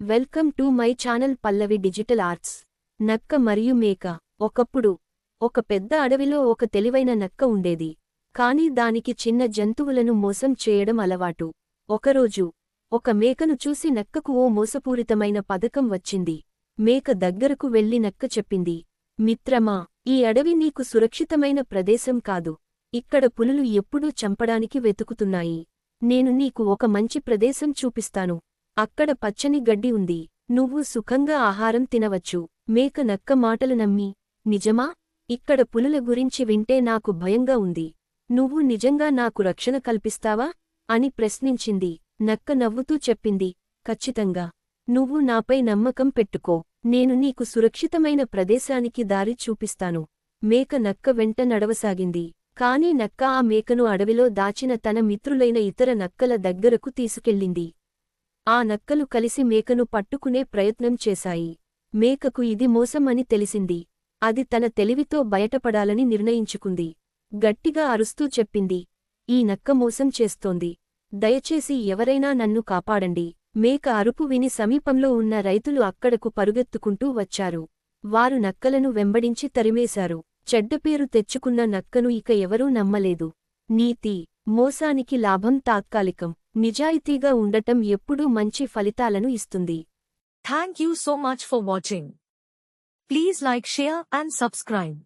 Welcome to my channel Pallavi digital arts. నక్క మరియు మేక. ఒకప్పుడు ఒక పెద్ద అడవిలో ఒక తెలివైన నక్క ఉండేది. కాని దానికి చిన్న జంతువులను మోసం చేయడం అలవాటు. ఒకరోజు ఒక మేకను చూసి నక్కకు ఓ మోసపూరితమైన పథకం వచ్చింది. మేక దగ్గరకు వెళ్లి నక్క చెప్పింది, మిత్రమా, ఈ అడవి నీకు సురక్షితమైన ప్రదేశం కాదు. ఇక్కడ పులులు ఎప్పుడూ చంపడానికి వెతుకుతున్నాయి. నేను నీకు ఒక మంచి ప్రదేశం చూపిస్తాను. అక్కడ పచ్చని గడ్డి ఉంది. నువ్వు సుఖంగా ఆహారం తినవచ్చు. మేక నక్క మాటలు నమ్మి, నిజమా? ఇక్కడ పులుల గురించి వింటే నాకు భయంగా ఉంది. నువ్వు నిజంగా నాకు రక్షణ కల్పిస్తావా అని ప్రశ్నించింది. నక్క నవ్వుతూ చెప్పింది, ఖచ్చితంగా. నువ్వు నాపై నమ్మకం పెట్టుకో. నేను నీకు సురక్షితమైన ప్రదేశానికి దారి చూపిస్తాను. మేక నక్క వెంట నడవసాగింది. కాని నక్క ఆ మేకను అడవిలో దాచిన తన మిత్రులైన ఇతర నక్కల దగ్గరకు తీసుకెళ్ళింది. ఆ నక్కలు కలిసి మేకను పట్టుకునే ప్రయత్నం చేశాయి. మేకకు ఇది మోసం అని తెలిసింది. అది తన తెలివితో బయటపడాలని నిర్ణయించుకుంది. గట్టిగా అరుస్తూ చెప్పింది, ఈ నక్క మోసం చేస్తోంది. దయచేసి ఎవరైనా నన్ను కాపాడండి. మేక అరుపు విని సమీపంలో ఉన్న రైతులు అక్కడకు పరుగెత్తుకుంటూ వచ్చారు. వారు నక్కలను వెంబడించి తరిమేశారు. చెడ్డపేరు తెచ్చుకున్న నక్కను ఇక ఎవరూ నమ్మలేదు. నీతి: మోసానికి లాభం తాత్కాలికం. నిజాయితీగా ఉండటం ఎప్పుడూ మంచి ఫలితాలను ఇస్తుంది. Thank you so much for watching. Please like, share and subscribe.